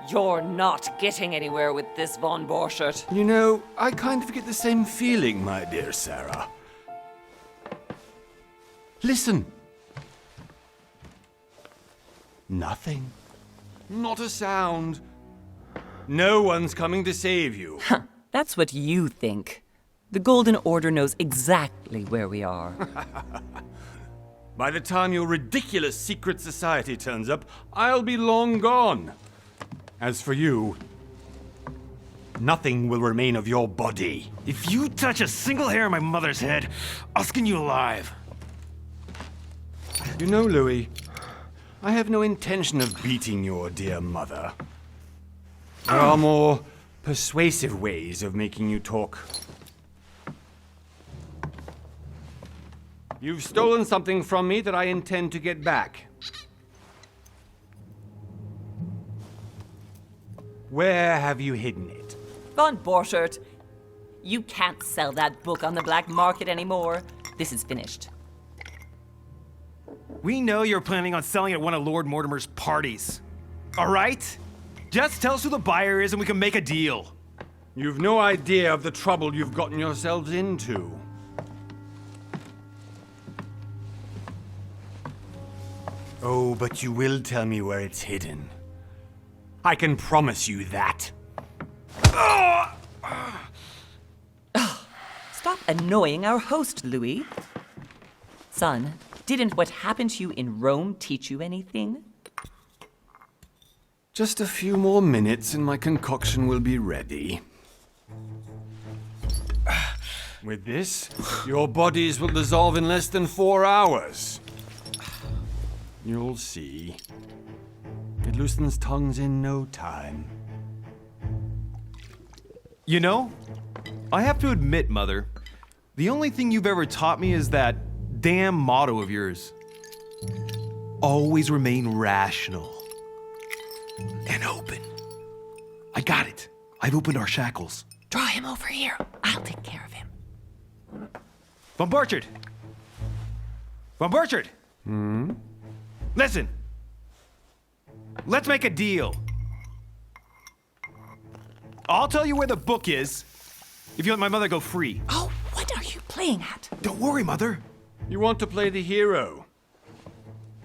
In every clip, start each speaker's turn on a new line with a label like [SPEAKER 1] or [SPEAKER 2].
[SPEAKER 1] You're not getting anywhere with this, Von Borchert.
[SPEAKER 2] You know, I kind of get the same feeling, my dear Sarah. Listen. Nothing. Not a sound. No one's coming to save you.
[SPEAKER 1] That's what you think. The Golden Order knows exactly where we are.
[SPEAKER 2] By the time your ridiculous secret society turns up, I'll be long gone. As for you, nothing will remain of your body.
[SPEAKER 3] If you touch a single hair on my mother's head, I'll skin you alive.
[SPEAKER 2] You know, Louis, I have no intention of beating your dear mother. There are more persuasive ways of making you talk. You've stolen something from me that I intend to get back. Where have you hidden it?
[SPEAKER 1] Von Borchert, you can't sell that book on the black market anymore. This is finished.
[SPEAKER 3] We know you're planning on selling at one of Lord Mortimer's parties. All right? Just tell us who the buyer is and we can make a deal.
[SPEAKER 2] You've no idea of the trouble you've gotten yourselves into. Oh, but you will tell me where it's hidden. I can promise you that.
[SPEAKER 1] Stop annoying our host, Louis. Son, didn't what happened to you in Rome teach you anything?
[SPEAKER 2] Just a few more minutes and my concoction will be ready. With this, your bodies will dissolve in less than 4 hours. You'll see. It loosens tongues in no time.
[SPEAKER 3] You know, I have to admit, Mother, the only thing you've ever taught me is that damn motto of yours. Always remain rational. And open. I got it. I've opened our shackles.
[SPEAKER 1] Draw him over here. I'll take care of him.
[SPEAKER 3] Von Borchert! Von Borchert! Listen. Let's make a deal. I'll tell you where the book is if you let my mother go free.
[SPEAKER 1] Oh, what are you playing at?
[SPEAKER 3] Don't worry, Mother.
[SPEAKER 2] You want to play the hero.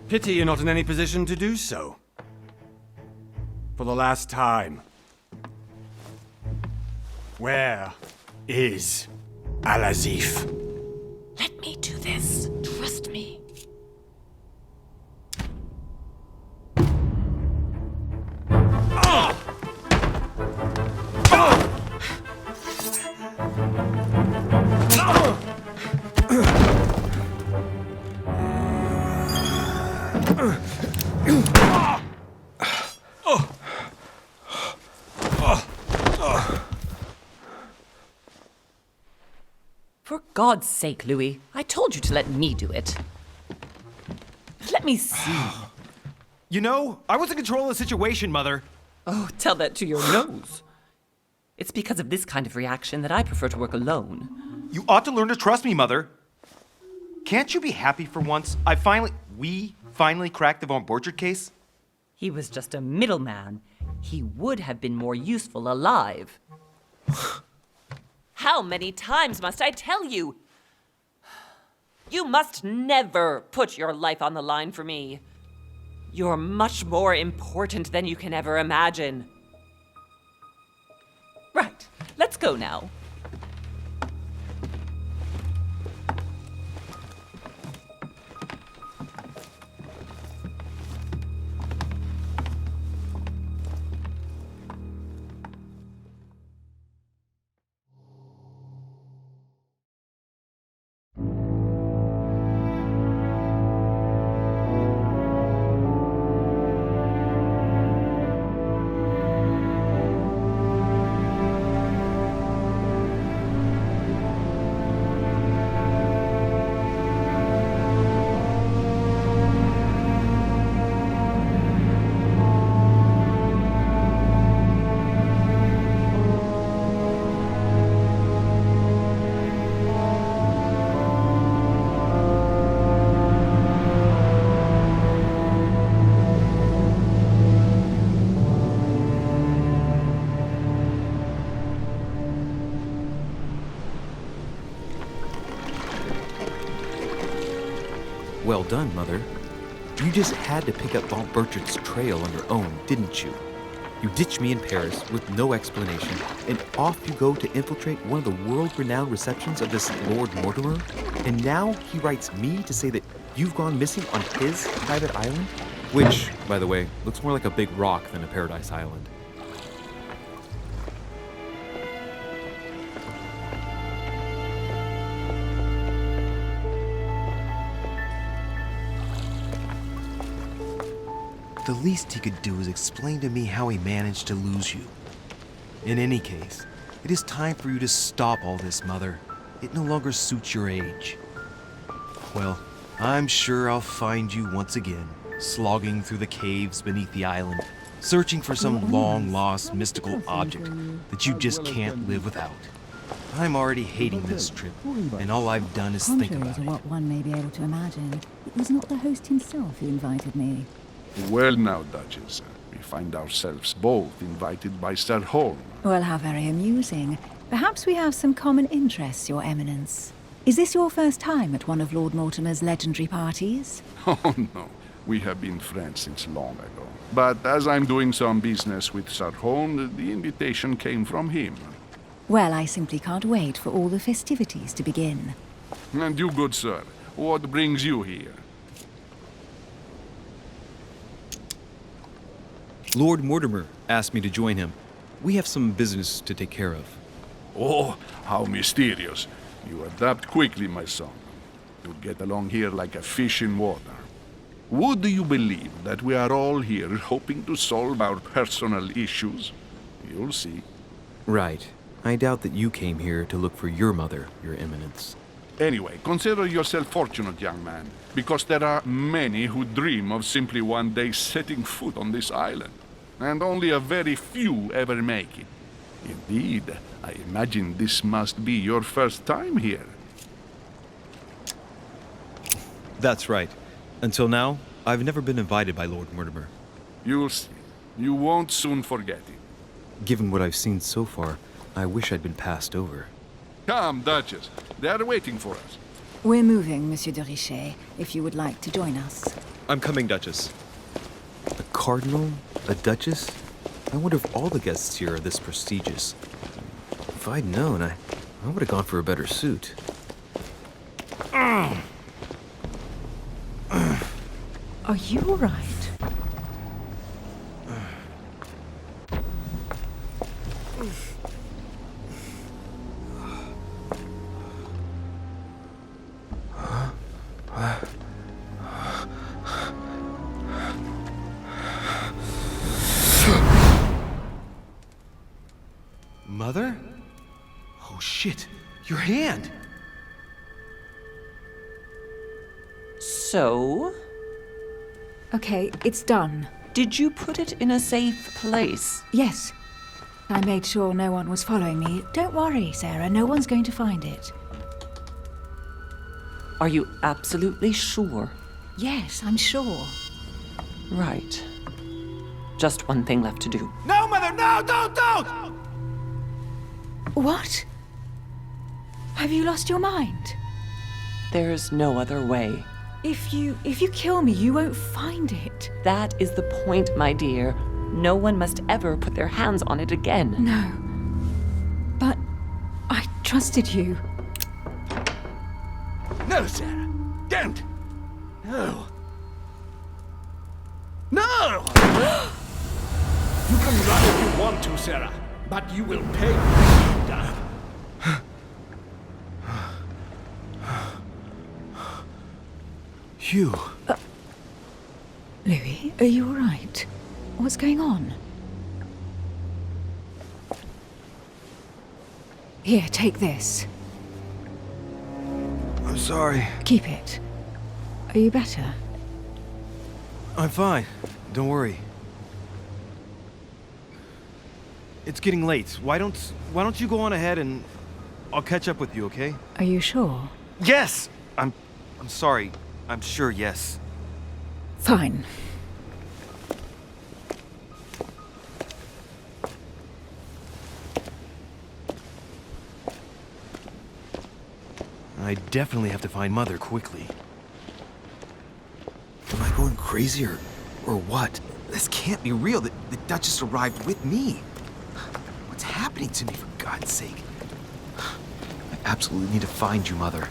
[SPEAKER 2] Pity you're not in any position to do so. For the last time. Where is Al-Azif?
[SPEAKER 1] Let me do this. Trust me. For God's sake, Louis, I told you to let me do it. Let me see.
[SPEAKER 3] You know, I was in control of the situation, Mother.
[SPEAKER 1] Oh, tell that to your nose. It's because of this kind of reaction that I prefer to work alone.
[SPEAKER 3] You ought to learn to trust me, Mother. Can't you be happy for once? We finally cracked the Von Borchert case?
[SPEAKER 1] He was just a middleman. He would have been more useful alive. How many times must I tell you? You must never put your life on the line for me. You're much more important than you can ever imagine. Right, let's go now.
[SPEAKER 4] Well done, Mother. You just had to pick up Von Burchard's trail on your own, didn't you? You ditched me in Paris with no explanation, and off you go to infiltrate one of the world-renowned receptions of this Lord Mortimer? And now he writes me to say that you've gone missing on his private island? Which, by the way, looks more like a big rock than a paradise island. The least he could do is explain to me how he managed to lose you. In any case, it is time for you to stop all this, Mother. It no longer suits your age. Well, I'm sure I'll find you once again, slogging through the caves beneath the island, searching for some long-lost mystical object that you just can't live without. I'm already hating this trip, and all I've done is think
[SPEAKER 5] Contrary
[SPEAKER 4] about
[SPEAKER 5] to
[SPEAKER 4] it.
[SPEAKER 5] what one may be able to imagine, it was not the host himself who invited me.
[SPEAKER 6] Well now, Duchess, we find ourselves both invited by Sir Holm.
[SPEAKER 5] Well, how very amusing. Perhaps we have some common interests, Your Eminence. Is this your first time at one of Lord Mortimer's legendary parties?
[SPEAKER 6] Oh no, we have been friends since long ago. But as I'm doing some business with Sir Holm, the invitation came from him.
[SPEAKER 5] Well, I simply can't wait for all the festivities to begin.
[SPEAKER 6] And you, good sir, what brings you here?
[SPEAKER 4] Lord Mortimer asked me to join him. We have some business to take care of.
[SPEAKER 6] Oh, how mysterious. You adapt quickly, my son. You get along here like a fish in water. Would you believe that we are all here hoping to solve our personal issues? You'll see.
[SPEAKER 4] Right. I doubt that you came here to look for your mother, Your Eminence.
[SPEAKER 6] Anyway, consider yourself fortunate, young man, because there are many who dream of simply one day setting foot on this island, and only a very few ever make it. Indeed, I imagine this must be your first time here.
[SPEAKER 4] That's right. Until now, I've never been invited by Lord Mortimer.
[SPEAKER 6] You'll see. You won't soon forget it.
[SPEAKER 4] Given what I've seen so far, I wish I'd been passed over.
[SPEAKER 6] Come, Duchess. They are waiting for us.
[SPEAKER 5] We're moving, Monsieur de Richet, if you would like to join us.
[SPEAKER 4] I'm coming, Duchess. A cardinal? A duchess? I wonder if all the guests here are this prestigious. If I'd known, I would have gone for a better suit.
[SPEAKER 5] Are you all right?
[SPEAKER 3] Mother? Oh shit, your hand!
[SPEAKER 1] So,
[SPEAKER 5] Okay, it's done.
[SPEAKER 1] did you put it in a safe place?
[SPEAKER 5] Yes. I made sure no one was following me. Don't worry, Sarah, no one's going to find it.
[SPEAKER 1] Are you absolutely sure?
[SPEAKER 5] Yes, I'm sure.
[SPEAKER 1] Right. Just one thing left to do.
[SPEAKER 3] No, Mother, no, don't!
[SPEAKER 5] What? Have you lost your mind?
[SPEAKER 1] There's no other way.
[SPEAKER 5] If you kill me, you won't find it.
[SPEAKER 1] That is the point, my dear. No one must ever put their hands on it again.
[SPEAKER 5] No. But I trusted you.
[SPEAKER 6] No, Sarah. Don't. No. No!
[SPEAKER 7] You can run if you want to, Sarah, but you will pay.
[SPEAKER 3] Hugh.
[SPEAKER 5] Louis, are you all right? What's going on? Here, take this.
[SPEAKER 3] I'm sorry.
[SPEAKER 5] Keep it. Are you better?
[SPEAKER 3] I'm fine. Don't worry. It's getting late. Why don't you go on ahead and I'll catch up with you, okay?
[SPEAKER 5] Are you sure?
[SPEAKER 3] Yes! I'm sorry. I'm sure, yes.
[SPEAKER 5] Fine.
[SPEAKER 3] I definitely have to find Mother quickly.
[SPEAKER 4] going crazy or what? This can't be real. The Duchess arrived with me. What's happening to me, for God's sake? I absolutely need to find you, Mother.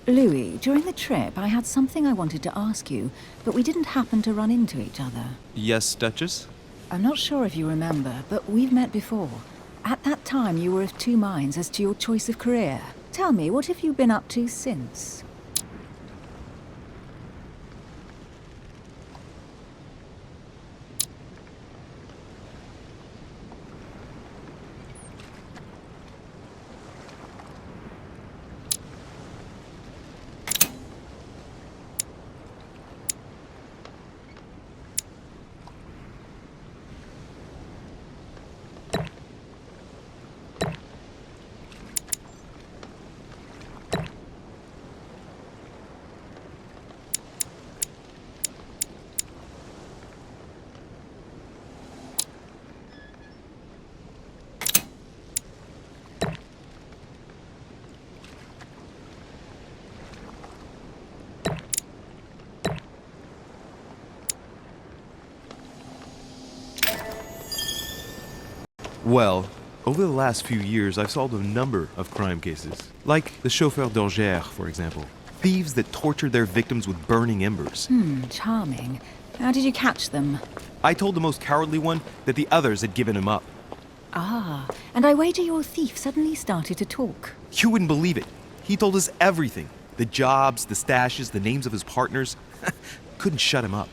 [SPEAKER 5] Louis, during the trip, I had something I wanted to ask you, but we didn't happen to run into each other.
[SPEAKER 3] Yes, Duchess?
[SPEAKER 5] I'm not sure if you remember, but we've met before. At that time, you were of two minds as to your choice of career. Tell me, what have you been up to since?
[SPEAKER 3] Well, over the last few years, I've solved a number of crime cases. Like the chauffeur d'Orgères, for example. Thieves that tortured their victims with burning embers.
[SPEAKER 5] Charming. How did you catch them?
[SPEAKER 3] I told the most cowardly one that the others had given him up.
[SPEAKER 5] Ah, and I wager your thief suddenly started to talk.
[SPEAKER 3] You wouldn't believe it. He told us everything. The jobs, the stashes, the names of his partners. Couldn't shut him up.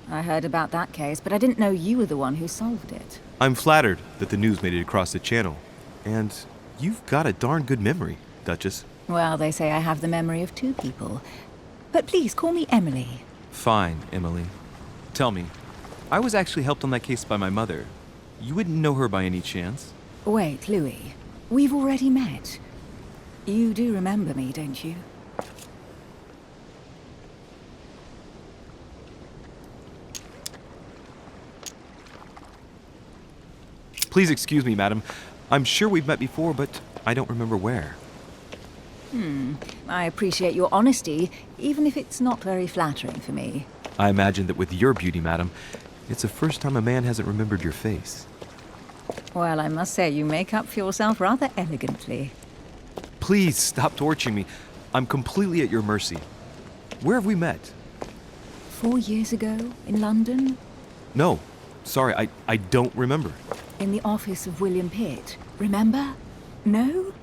[SPEAKER 5] I heard about that case, but I didn't know you were the one who solved it.
[SPEAKER 3] I'm flattered that the news made it across the channel. And you've got a darn good memory, Duchess.
[SPEAKER 5] Well, they say I have the memory of two people. But please, call me Emily.
[SPEAKER 8] Fine, Emily. Tell me, I was actually helped on that case by my mother. You wouldn't know her by any chance?
[SPEAKER 5] Wait, Louis. We've already met. You do remember me, don't you?
[SPEAKER 3] Please excuse me, madam. I'm sure we've met before, but I don't remember where.
[SPEAKER 5] I appreciate your honesty, even if it's not very flattering for me.
[SPEAKER 3] I imagine that with your beauty, madam, it's the first time a man hasn't remembered your face.
[SPEAKER 5] Well, I must say you make up for yourself rather elegantly.
[SPEAKER 3] Please stop torturing me. I'm completely at your mercy. Where have we met?
[SPEAKER 5] 4 years ago, in London,
[SPEAKER 3] No. Sorry, I don't remember.
[SPEAKER 5] in the office of William Pitt. Remember? No?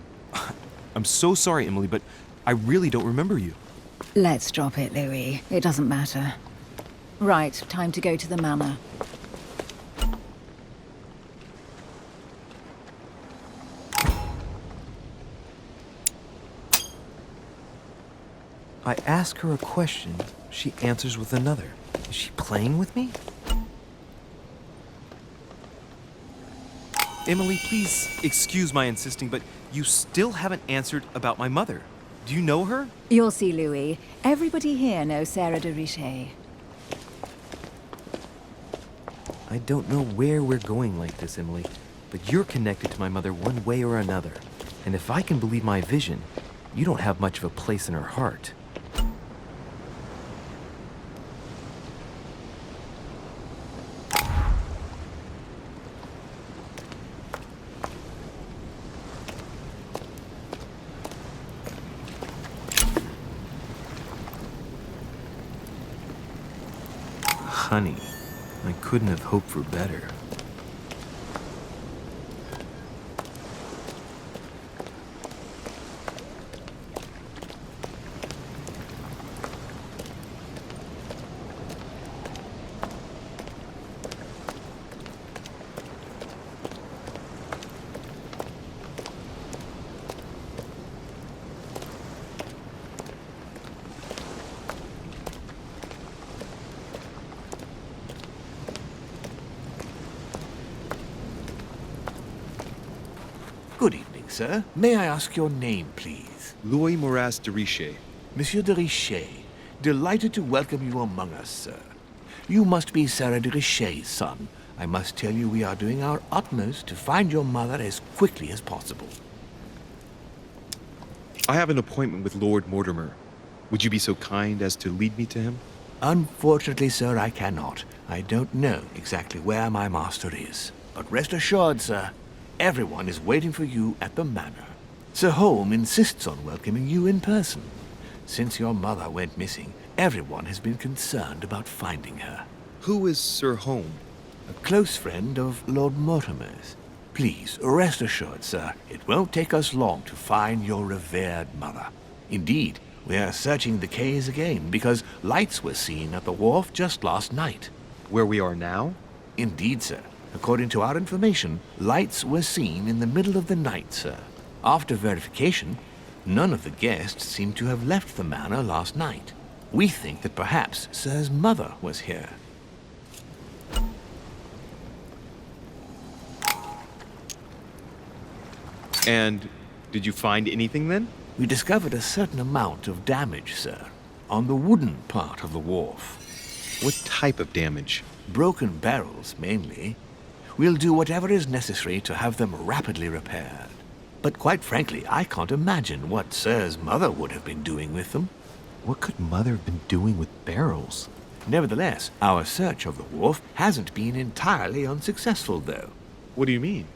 [SPEAKER 3] I'm so sorry, Emily, but I really don't remember you.
[SPEAKER 5] Let's drop it, Louis. It doesn't matter. Right, time to go to the manor.
[SPEAKER 4] I ask her a question, she answers with another. Is she playing with me?
[SPEAKER 3] Emily, please excuse my insisting, but you still haven't answered about my mother. Do you know her?
[SPEAKER 5] You'll see, Louis. Everybody here knows Sarah de Richet.
[SPEAKER 4] I don't know where we're going like this, Emily, but you're connected to my mother one way or another. And if I can believe my vision, you don't have much of a place in her heart. Honey, I couldn't have hoped for better.
[SPEAKER 7] Good evening, sir. May I ask your name, please?
[SPEAKER 8] Louis Moras de Richer.
[SPEAKER 7] Monsieur de Richer. Delighted to welcome you among us, sir. You must be Sarah de Richer's son. I must tell you we are doing our utmost to find your mother as quickly as possible.
[SPEAKER 8] I have an appointment with Lord Mortimer. Would you be so kind as to lead me to him?
[SPEAKER 7] Unfortunately, sir, I cannot. I don't know exactly where my master is. But rest assured, sir, everyone is waiting for you at the manor. Sir Holm insists on welcoming you in person. Since your mother went missing, everyone has been concerned about finding her.
[SPEAKER 8] Who is Sir Holm?
[SPEAKER 7] A close friend of Lord Mortimer's. Please, rest assured, sir, it won't take us long to find your revered mother. Indeed, we are searching the quays again because lights were seen at the wharf just last night.
[SPEAKER 8] Where we are now?
[SPEAKER 7] Indeed, sir. According to our information, lights were seen in the middle of the night, sir. After verification, none of the guests seem to have left the manor last night. We think that perhaps Sir's mother was here.
[SPEAKER 8] And did you find anything then?
[SPEAKER 7] We discovered a certain amount of damage, sir, on the wooden part of the wharf.
[SPEAKER 8] What type of damage?
[SPEAKER 7] Broken barrels, mainly. We'll do whatever is necessary to have them rapidly repaired. But quite frankly, I can't imagine what Sir's mother would have been doing with them.
[SPEAKER 4] What could Mother have been doing with barrels?
[SPEAKER 7] Nevertheless, our search of the wharf hasn't been entirely unsuccessful, though.
[SPEAKER 8] What do you mean?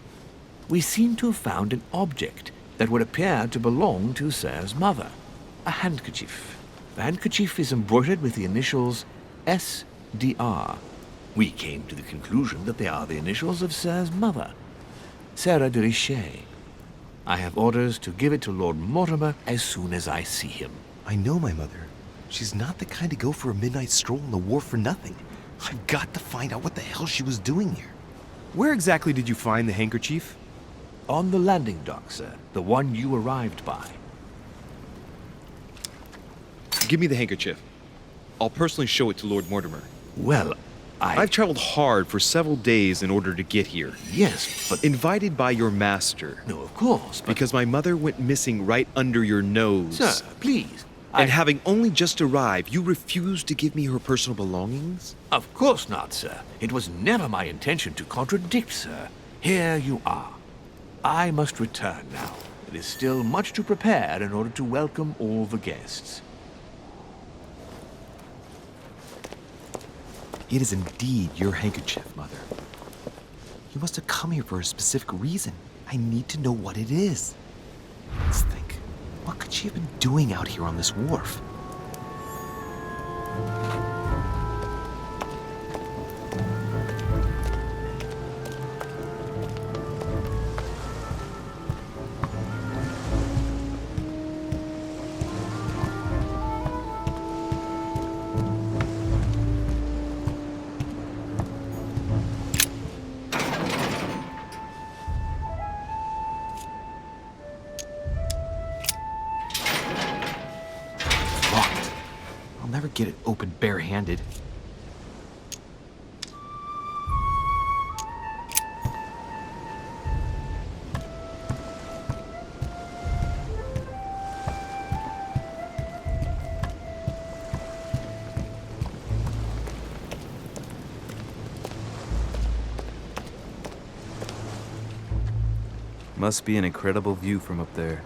[SPEAKER 7] We seem to have found an object that would appear to belong to Sir's mother. A handkerchief. The handkerchief is embroidered with the initials SDR. We came to the conclusion that they are the initials of Sir's mother, Sarah de Richer. I have orders to give it to Lord Mortimer as soon as I see him.
[SPEAKER 4] I know my mother. She's not the kind to go for a midnight stroll on the wharf for nothing. I've got to find out what the hell she was doing here.
[SPEAKER 3] Where exactly did you find the handkerchief?
[SPEAKER 7] On the landing dock, sir. The one you arrived by.
[SPEAKER 8] Give me the handkerchief. I'll personally show it to Lord Mortimer.
[SPEAKER 7] Well,
[SPEAKER 8] I've traveled hard for several days in order to get here.
[SPEAKER 7] Yes, but...
[SPEAKER 8] Invited by your master.
[SPEAKER 7] No, of course, but...
[SPEAKER 8] Because my mother went missing right under your nose.
[SPEAKER 7] Sir, please.
[SPEAKER 8] And having only just arrived, you refused to give me her personal belongings?
[SPEAKER 7] Of course not, sir. It was never my intention to contradict, sir. Here you are. I must return now. It is still much to prepare in order to welcome all the guests.
[SPEAKER 4] It is indeed your handkerchief, Mother. You must have come here for a specific reason. I need to know what it is. Let's think. What could she have been doing out here on this wharf? Never get it open barehanded.
[SPEAKER 9] Must be an incredible view from up there.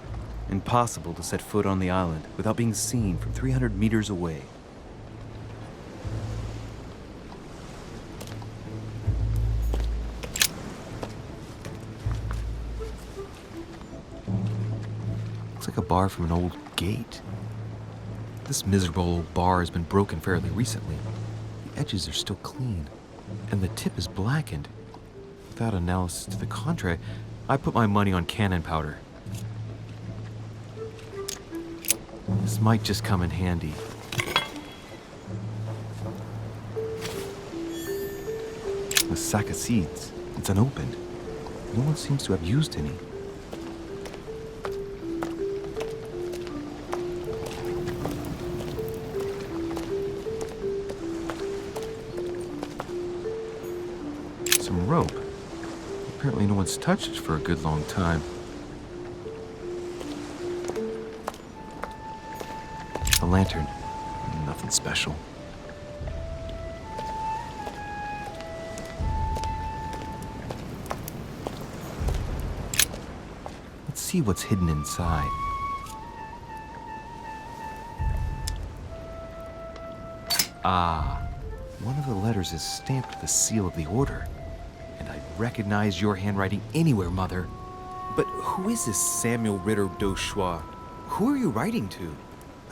[SPEAKER 9] Impossible to set foot on the island without being seen from 300 meters away.
[SPEAKER 4] Looks like a bar from an old gate. This miserable old bar has been broken fairly recently. The edges are still clean, and the tip is blackened. Without analysis to the contrary, I put my money on cannon powder. This might just come in handy. A sack of seeds. It's unopened. No one seems to have used any. Some rope. Apparently no one's touched it for a good long time. a lantern. Nothing special. Let's see what's hidden inside. Ah, one of the letters is stamped with the seal of the Order. And I recognize your handwriting anywhere, Mother.
[SPEAKER 8] But who is this Samuel Ritter d'Auchois? Who are you writing to?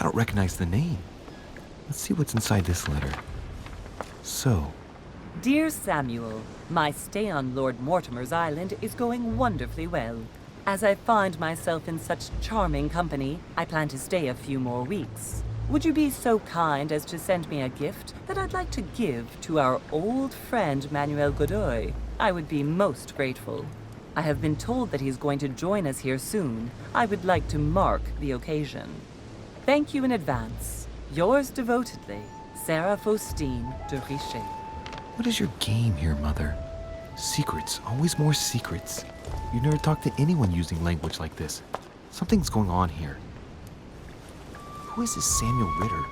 [SPEAKER 4] I don't recognize the name. Let's see what's inside this letter. So,
[SPEAKER 10] Dear Samuel, my stay on Lord Mortimer's island is going wonderfully well. As I find myself in such charming company, I plan to stay a few more weeks. Would you be so kind as to send me a gift that I'd like to give to our old friend Manuel Godoy? I would be most grateful. I have been told that he's going to join us here soon. I would like to mark the occasion. Thank you in advance. Yours devotedly, Sarah Faustine de Richet.
[SPEAKER 4] what is your game here, Mother? Secrets, always more secrets. You never talk to anyone using language like this. Something's going on here. Who is this Samuel Ritter?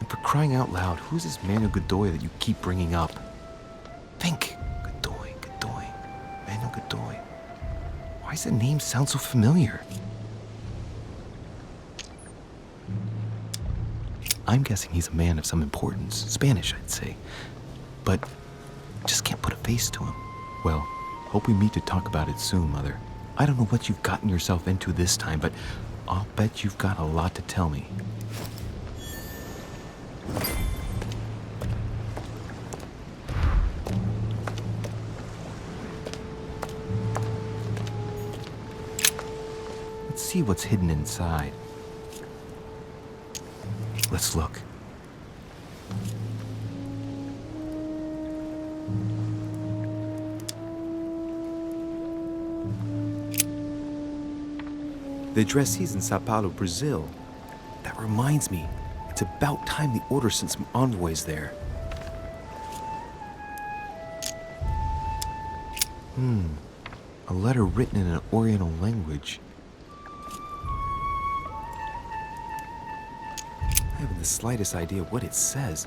[SPEAKER 4] And for crying out loud, who is this Manuel Godoy that you keep bringing up? Think! Godoy, Manuel Godoy. Why does that name sound so familiar? I'm guessing he's a man of some importance. Spanish, I'd say. But just can't put a face to him. Well, hope we meet to talk about it soon, Mother. I don't know what you've gotten yourself into this time, but I'll bet you've got a lot to tell me. Let's see what's hidden inside. Let's look.
[SPEAKER 9] The address is in Sao Paulo, Brazil.
[SPEAKER 4] That reminds me, it's about time the Order sent some envoys there. A letter written in an Oriental language. I haven't the slightest idea what it says.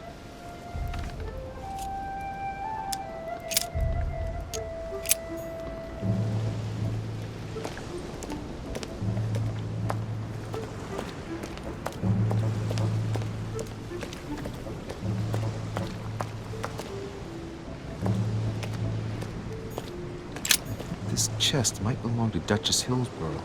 [SPEAKER 4] This chest might belong to Duchess Hillsborough.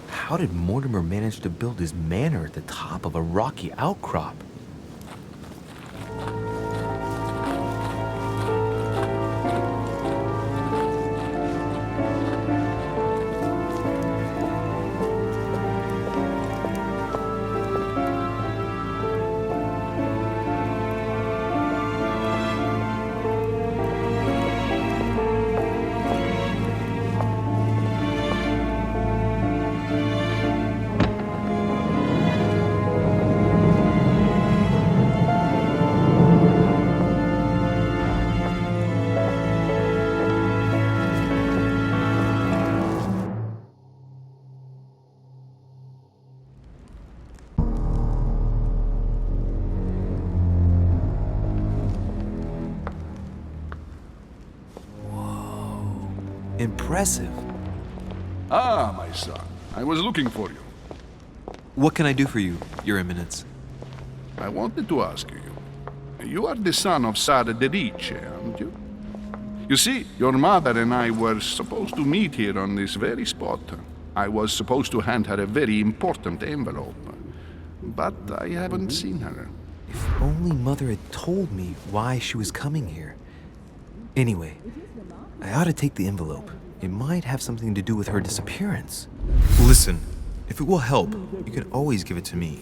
[SPEAKER 4] How did Mortimer manage to build his manor at the top of a rocky outcrop? Impressive.
[SPEAKER 6] Ah, my son. I was looking for you.
[SPEAKER 8] What can I do for you, Your Eminence?
[SPEAKER 6] I wanted to ask you. You are the son of Sara de Riche, aren't you? You see, your mother and I were supposed to meet here on this very spot. I was supposed to hand her a very important envelope. But I haven't seen her.
[SPEAKER 4] If only Mother had told me why she was coming here. Anyway, I ought to take the envelope. It might have something to do with her disappearance.
[SPEAKER 8] Listen, if it will help, you can always give it to me.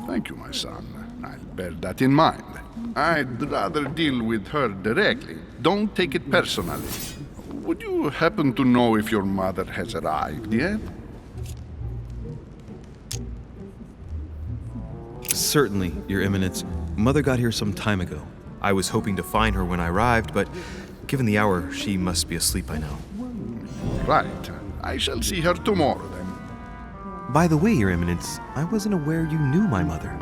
[SPEAKER 6] Thank you, my son. I'll bear that in mind. I'd rather deal with her directly. Don't take it personally. Would you happen to know if your mother has arrived yet?
[SPEAKER 8] Certainly, Your Eminence. Mother got here some time ago. I was hoping to find her when I arrived, but given the hour, she must be asleep by now.
[SPEAKER 6] Right. I shall see her tomorrow, then.
[SPEAKER 8] By the way, Your Eminence, I wasn't aware you knew my mother.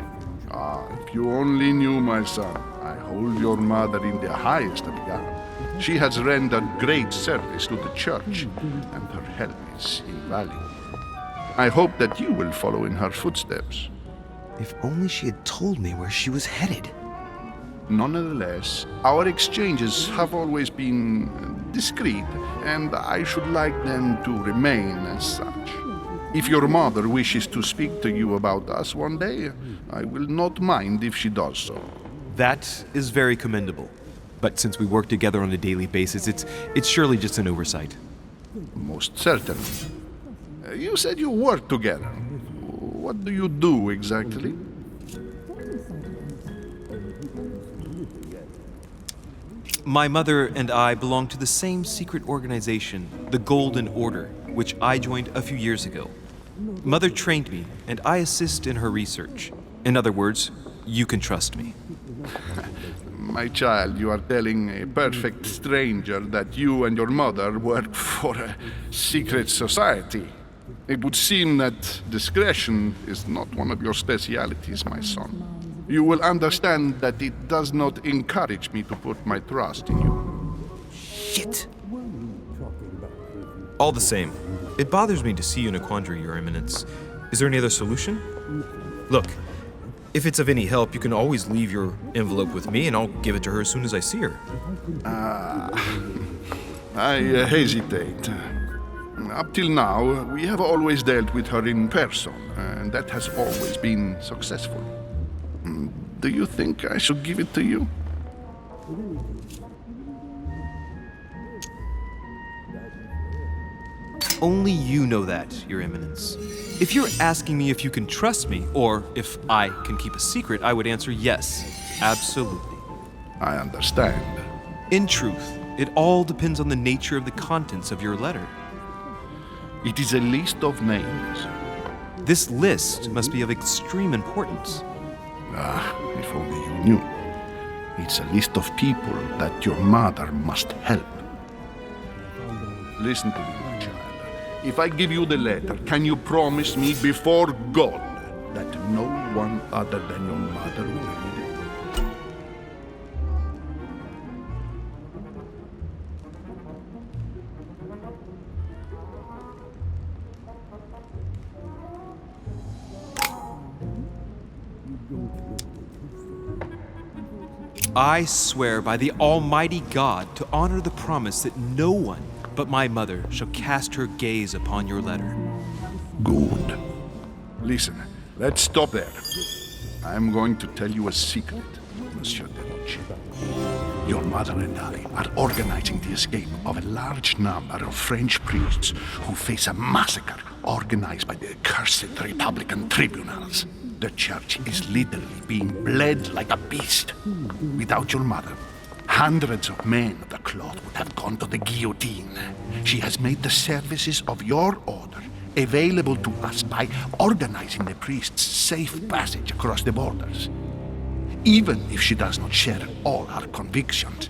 [SPEAKER 6] Ah, if you only knew, my son. I hold your mother in the highest regard. She has rendered great service to the church, and her help is invaluable. I hope that you will follow in her footsteps.
[SPEAKER 4] If only she had told me where she was headed.
[SPEAKER 6] Nonetheless, our exchanges have always been discreet, and I should like them to remain as such. If your mother wishes to speak to you about us one day, I will not mind if she does so.
[SPEAKER 8] That is very commendable. But since we work together on a daily basis, it's surely just an oversight.
[SPEAKER 6] Most certainly. You said you work together. What do you do exactly?
[SPEAKER 8] My mother and I belong to the same secret organization, the Golden Order, which I joined a few years ago. Mother trained me, and I assist in her research. In other words, you can trust me.
[SPEAKER 6] My child, you are telling a perfect stranger that you and your mother work for a secret society. It would seem that discretion is not one of your specialities, my son. You will understand that it does not encourage me to put my trust in you.
[SPEAKER 8] Shit! All the same, it bothers me to see you in a quandary, Your Eminence. Is there any other solution? Look, if it's of any help, you can always leave your envelope with me and I'll give it to her as soon as I see her.
[SPEAKER 6] I hesitate. Up till now, we have always dealt with her in person, and that has always been successful. Do you think I should give it to you?
[SPEAKER 8] Only you know that, Your Eminence. If you're asking me if you can trust me, or if I can keep a secret, I would answer yes, absolutely.
[SPEAKER 6] I understand.
[SPEAKER 8] In truth, it all depends on the nature of the contents of your letter.
[SPEAKER 6] It is a list of names.
[SPEAKER 8] This list must be of extreme importance.
[SPEAKER 6] If only you knew. It's a list of people that your mother must help. Listen to me, my child. If I give you the letter, can you promise me before God that no one other than your mother will read it?
[SPEAKER 8] I swear by the Almighty God to honor the promise that no one but my mother shall cast her gaze upon your letter.
[SPEAKER 6] Good. Listen, let's stop there. I'm going to tell you a secret, Monsieur Delucci. Your mother and I are organizing the escape of a large number of French priests who face a massacre organized by the accursed Republican tribunals. The church is literally being bled like a beast. Without your mother, hundreds of men of the cloth would have gone to the guillotine. She has made the services of your order available to us by organizing the priests' safe passage across the borders. Even if she does not share all our convictions,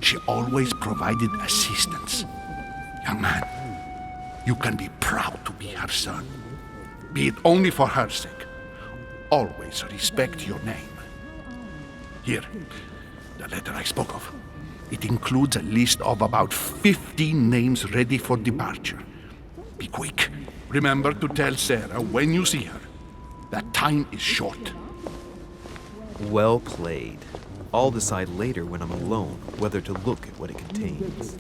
[SPEAKER 6] she always provided assistance. Young man, you can be proud to be her son. Be it only for her sake. Always respect your name. Here, the letter I spoke of. It includes a list of about 15 names ready for departure. Be quick. Remember to tell Sarah when you see her that time is short.
[SPEAKER 8] Well played. I'll decide later when I'm alone whether to look at what it contains.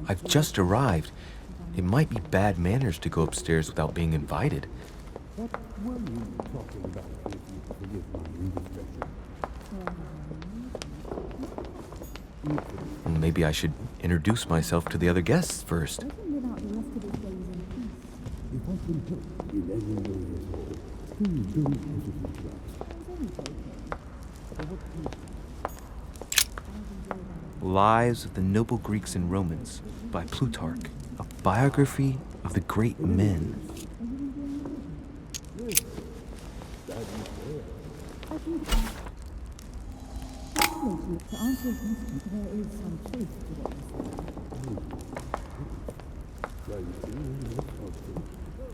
[SPEAKER 4] I've just arrived. It might be bad manners to go upstairs without being invited. Maybe I should introduce myself to the other guests first. Lives of the Noble Greeks and Romans by Plutarch, a biography of the great men.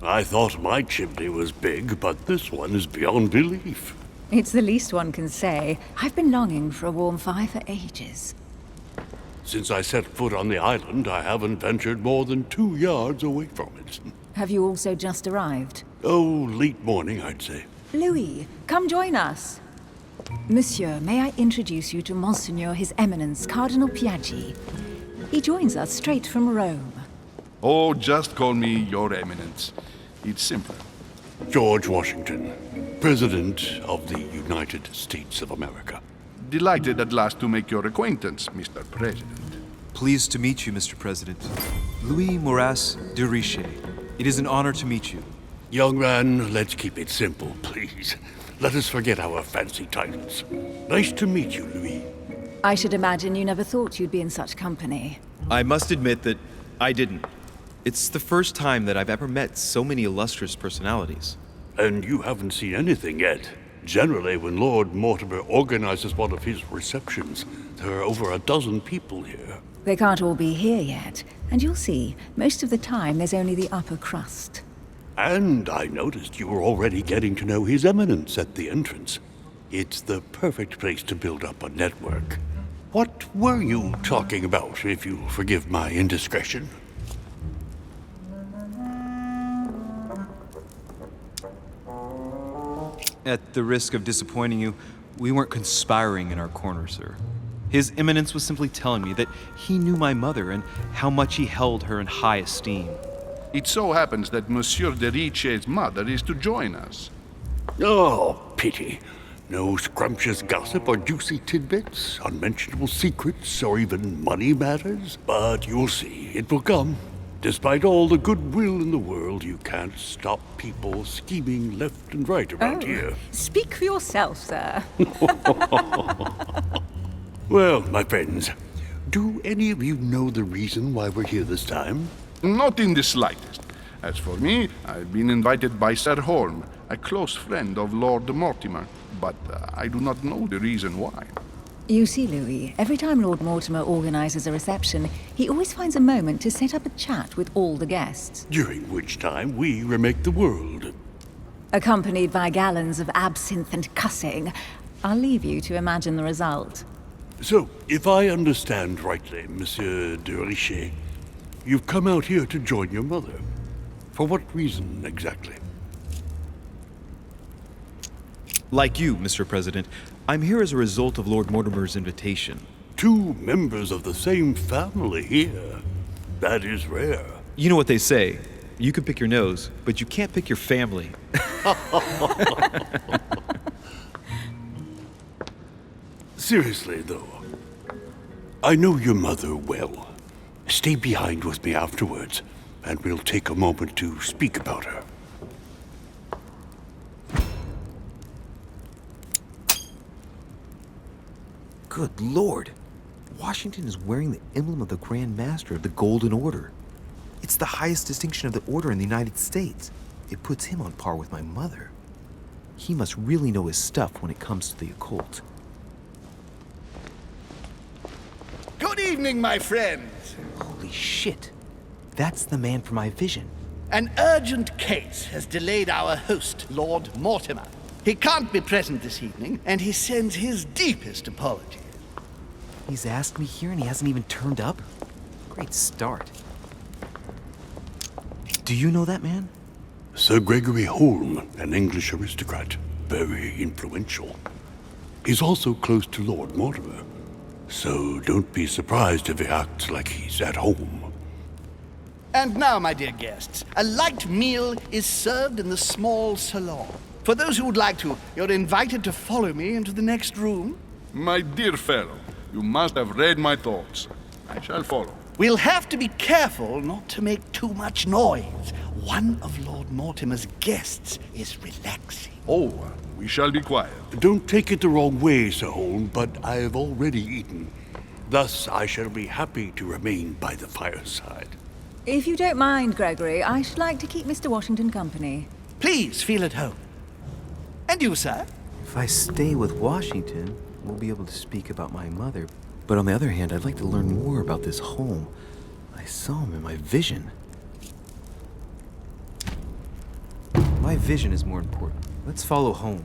[SPEAKER 11] I thought my chimney was big, but this one is beyond belief.
[SPEAKER 5] It's the least one can say. I've been longing for a warm fire for ages.
[SPEAKER 11] Since I set foot on the island, I haven't ventured more than 2 yards away from it.
[SPEAKER 5] Have you also just arrived?
[SPEAKER 11] Oh, late morning, I'd say.
[SPEAKER 5] Louis, come join us. Monsieur, may I introduce you to Monseigneur His Eminence, Cardinal Piaggi. He joins us straight from Rome.
[SPEAKER 6] Oh, just call me Your Eminence. It's simpler.
[SPEAKER 11] George Washington, President of the United States of America.
[SPEAKER 6] Delighted at last to make your acquaintance, Mr. President.
[SPEAKER 8] Pleased to meet you, Mr. President. Louis Maurras de Richet. It is an honor to meet you.
[SPEAKER 11] Young man, let's keep it simple, please. Let us forget our fancy titles. Nice to meet you, Louis.
[SPEAKER 5] I should imagine you never thought you'd be in such company.
[SPEAKER 8] I must admit that I didn't. It's the first time that I've ever met so many illustrious personalities.
[SPEAKER 11] And you haven't seen anything yet. Generally, when Lord Mortimer organizes one of his receptions, there are over a dozen people here.
[SPEAKER 5] They can't all be here yet, and you'll see, most of the time there's only the upper crust.
[SPEAKER 11] And I noticed you were already getting to know His Eminence at the entrance. It's the perfect place to build up a network. What were you talking about, if you'll forgive my indiscretion?
[SPEAKER 8] At the risk of disappointing you, we weren't conspiring in our corner, sir. His Eminence was simply telling me that he knew my mother and how much he held her in high esteem.
[SPEAKER 6] It so happens that Monsieur de Richet's mother is to join us.
[SPEAKER 11] Oh, pity. No scrumptious gossip or juicy tidbits, unmentionable secrets, or even money matters. But you'll see, it will come. Despite all the goodwill in the world, you can't stop people scheming left and right around here.
[SPEAKER 5] Speak for yourself, sir.
[SPEAKER 11] Well, my friends, do any of you know the reason why we're here this time?
[SPEAKER 6] Not in the slightest. As for me, I've been invited by Sir Holm, a close friend of Lord Mortimer, but I do not know the reason why.
[SPEAKER 5] You see, Louis, every time Lord Mortimer organizes a reception, he always finds a moment to set up a chat with all the guests.
[SPEAKER 11] During which time we remake the world.
[SPEAKER 5] Accompanied by gallons of absinthe and cussing. I'll leave you to imagine the result.
[SPEAKER 11] So, if I understand rightly, Monsieur de Richet, you've come out here to join your mother. For what reason, exactly?
[SPEAKER 8] Like you, Mr. President, I'm here as a result of Lord Mortimer's invitation.
[SPEAKER 11] 2 members of the same family here. That is rare.
[SPEAKER 8] You know what they say. You can pick your nose, but you can't pick your family.
[SPEAKER 11] Seriously, though, I know your mother well. Stay behind with me afterwards, and we'll take a moment to speak about her.
[SPEAKER 4] Good Lord! Washington is wearing the emblem of the Grand Master of the Golden Order. It's the highest distinction of the Order in the United States. It puts him on par with my mother. He must really know his stuff when it comes to the occult.
[SPEAKER 12] Good evening, my friends.
[SPEAKER 4] Holy shit! That's the man for my vision.
[SPEAKER 12] An urgent case has delayed our host, Lord Mortimer. He can't be present this evening, and he sends his deepest apologies.
[SPEAKER 4] He's asked me here and he hasn't even turned up? Great start. Do you know that man?
[SPEAKER 11] Sir Gregory Holm, an English aristocrat. Very influential. He's also close to Lord Mortimer. so don't be surprised if he acts like he's at home.
[SPEAKER 12] And now, my dear guests, a light meal is served in the small salon. For those who would like to, you're invited to follow me into the next room.
[SPEAKER 6] My dear fellow, you must have read my thoughts. I shall follow.
[SPEAKER 12] We'll have to be careful not to make too much noise. One of Lord Mortimer's guests is relaxing.
[SPEAKER 6] Oh, we shall be quiet.
[SPEAKER 11] Don't take it the wrong way, Sir Holm, but I have already eaten. Thus, I shall be happy to remain by the fireside.
[SPEAKER 5] If you don't mind, Gregory, I should like to keep Mr. Washington company.
[SPEAKER 12] Please feel at home. And you, sir?
[SPEAKER 9] If I stay with Washington, we'll be able to speak about my mother. But on the other hand, I'd like to learn more about this home. I saw him in my vision. My vision is more important. Let's follow home.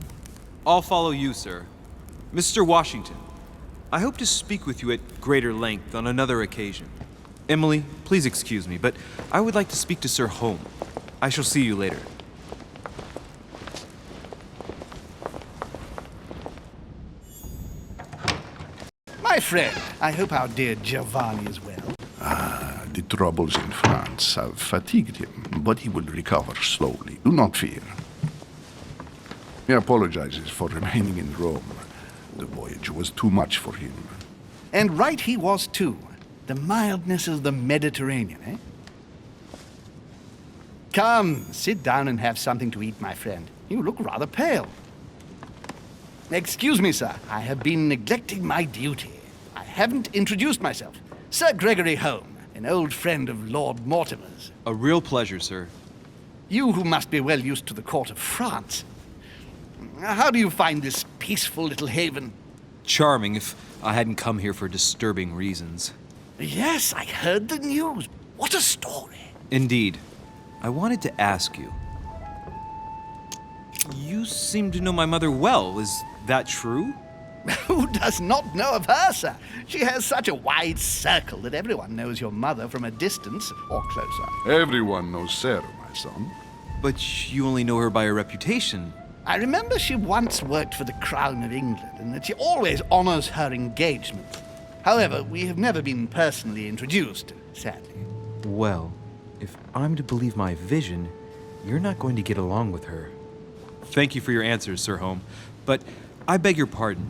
[SPEAKER 3] I'll follow you, sir. Mr. Washington, I hope to speak with you at greater length on another occasion. Emily, please excuse me, but I would like to speak to Sir Holm. I shall see you later.
[SPEAKER 12] My friend, I hope our dear Giovanni is well.
[SPEAKER 6] The troubles in France have fatigued him, but he will recover slowly. Do not fear. He apologizes for remaining in Rome. The voyage was too much for him.
[SPEAKER 12] And right he was, too. The mildness of the Mediterranean, eh? Come, sit down and have something to eat, my friend. You look rather pale. Excuse me, sir. I have been neglecting my duty. I haven't introduced myself. Sir Gregory Holm, an old friend of Lord Mortimer's.
[SPEAKER 3] A real pleasure, sir.
[SPEAKER 12] You who must be well used to the court of France. How do you find this peaceful little haven?
[SPEAKER 3] Charming if I hadn't come here for disturbing reasons.
[SPEAKER 12] Yes, I heard the news. What a story.
[SPEAKER 3] Indeed. I wanted to ask you. You seem to know my mother well. Is that true?
[SPEAKER 12] Who does not know of her, sir? She has such a wide circle that everyone knows your mother from a distance or closer.
[SPEAKER 6] Everyone knows Sarah, my son.
[SPEAKER 3] But you only know her by her reputation.
[SPEAKER 12] I remember she once worked for the Crown of England and that she always honors her engagements. However, we have never been personally introduced, sadly.
[SPEAKER 9] Well, if I'm to believe my vision, you're not going to get along with her.
[SPEAKER 3] Thank you for your answers, Sir Holm. But I beg your pardon.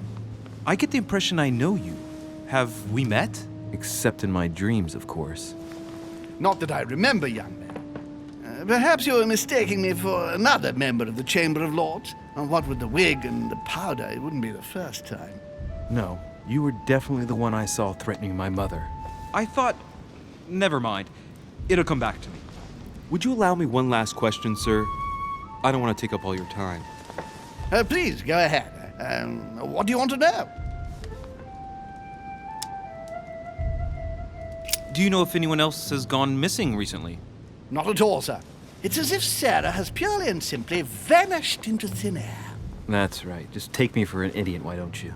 [SPEAKER 3] I get the impression I know you. Have we met?
[SPEAKER 9] Except in my dreams, of course.
[SPEAKER 12] Not that I remember, young man. Perhaps you are mistaking me for another member of the Chamber of Lords. And what with the wig and the powder, it wouldn't be the first time.
[SPEAKER 9] No, you were definitely the one I saw threatening my mother.
[SPEAKER 3] I thought... Never mind. It'll come back to me. Would you allow me one last question, sir? I don't want to take up all your time.
[SPEAKER 12] Please, go ahead. What do you want to know?
[SPEAKER 3] Do you know if anyone else has gone missing recently?
[SPEAKER 12] Not at all, sir. It's as if Sarah has purely and simply vanished into thin air.
[SPEAKER 9] That's right. Just take me for an idiot, why don't you?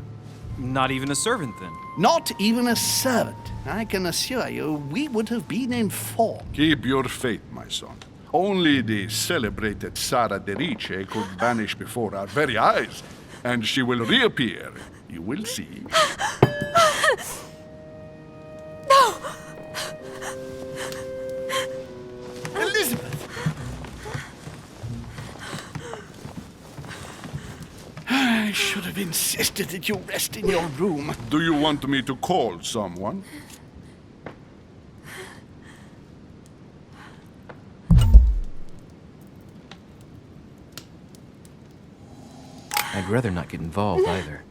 [SPEAKER 3] Not even a servant, then?
[SPEAKER 12] Not even a servant. I can assure you, we would have been informed.
[SPEAKER 6] Keep your faith, my son. Only the celebrated Sara de Rice could vanish before our very eyes, and she will reappear. You will see.
[SPEAKER 5] No!
[SPEAKER 12] Elizabeth! I should have insisted that you rest in your room.
[SPEAKER 6] Do you want me to call someone?
[SPEAKER 9] I'd rather not get involved either.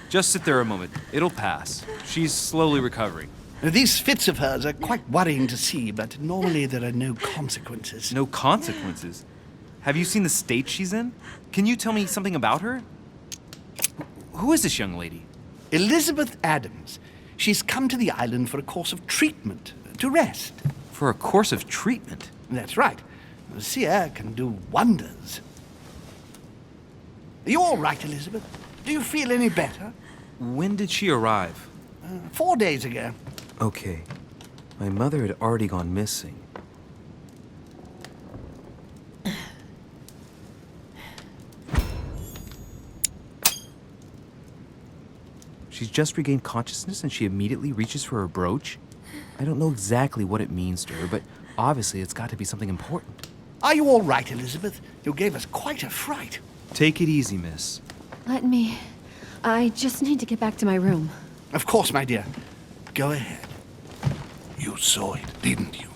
[SPEAKER 3] Just sit there a moment. It'll pass. She's slowly recovering.
[SPEAKER 12] These fits of hers are quite worrying to see, but normally there are no consequences.
[SPEAKER 3] No consequences? Have you seen the state she's in? Can you tell me something about her? Who is this young lady?
[SPEAKER 12] Elizabeth Adams. She's come to the island for a course of treatment, to rest.
[SPEAKER 3] For a course of treatment?
[SPEAKER 12] That's right. Sea air can do wonders. Are you all right, Elizabeth? Do you feel any better?
[SPEAKER 3] When did she arrive?
[SPEAKER 12] 4 days ago.
[SPEAKER 9] Okay. My mother had already gone missing.
[SPEAKER 4] She's just regained consciousness and she immediately reaches for her brooch? I don't know exactly what it means to her, but obviously it's got to be something important.
[SPEAKER 12] Are you all right, Elizabeth? You gave us quite a fright.
[SPEAKER 4] Take it easy, miss.
[SPEAKER 13] Let me... I just need to get back to my room.
[SPEAKER 12] Of course, my dear. Go ahead. You saw it, didn't you?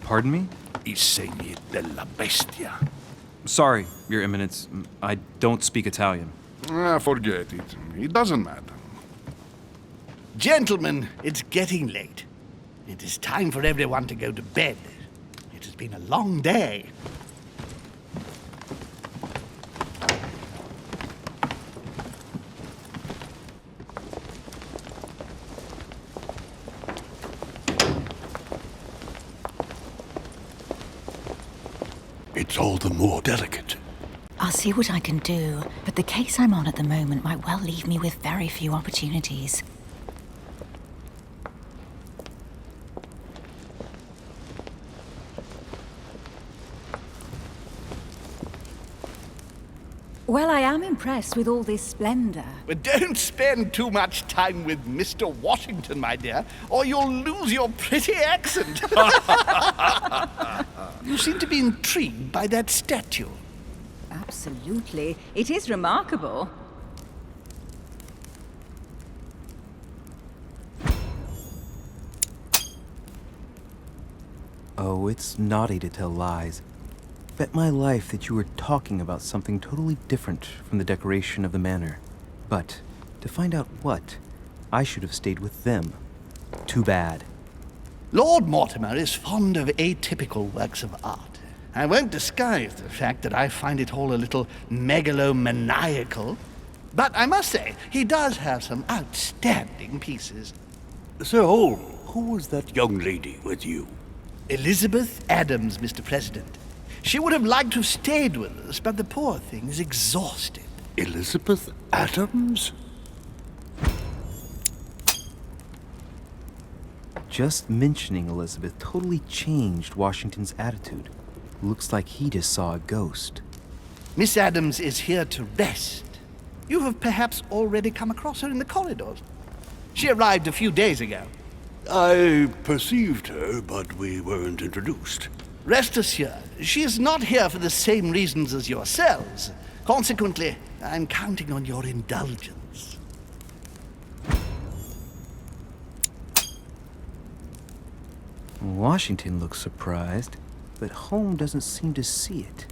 [SPEAKER 4] Pardon me?
[SPEAKER 12] Il segni della bestia.
[SPEAKER 4] Sorry, Your Eminence. I don't speak Italian.
[SPEAKER 6] Forget it. It doesn't matter.
[SPEAKER 12] Gentlemen, it's getting late. It is time for everyone to go to bed. It has been a long day.
[SPEAKER 11] It's all the more delicate.
[SPEAKER 5] I'll see what I can do, but the case I'm on at the moment might well leave me with very few opportunities. Well, I am impressed with all this splendor.
[SPEAKER 12] But don't spend too much time with Mr. Washington, my dear, or you'll lose your pretty accent. You seem to be intrigued by that statue.
[SPEAKER 5] Absolutely. It is remarkable.
[SPEAKER 4] Oh, it's naughty to tell lies. Bet my life that you were talking about something totally different from the decoration of the manor. But to find out what, I should have stayed with them. Too bad.
[SPEAKER 12] Lord Mortimer is fond of atypical works of art. I won't disguise the fact that I find it all a little megalomaniacal. But I must say, he does have some outstanding pieces.
[SPEAKER 11] Sir Holm, who was that young lady with you?
[SPEAKER 12] Elizabeth Adams, Mr. President. She would have liked to have stayed with us, but the poor thing is exhausted.
[SPEAKER 11] Elizabeth Adams?
[SPEAKER 4] Just mentioning Elizabeth totally changed Washington's attitude. Looks like he just saw a ghost.
[SPEAKER 12] Miss Adams is here to rest. You have perhaps already come across her in the corridors. She arrived a few days ago.
[SPEAKER 11] I perceived her, but we weren't introduced.
[SPEAKER 12] Rest assured, she is not here for the same reasons as yourselves. Consequently, I'm counting on your indulgence.
[SPEAKER 4] Washington looks surprised, but Holm doesn't seem to see it.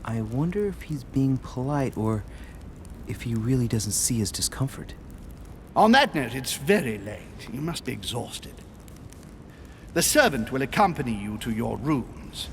[SPEAKER 4] I wonder if he's being polite or if he really doesn't see his discomfort.
[SPEAKER 12] On that note, it's very late. You must be exhausted. The servant will accompany you to your rooms.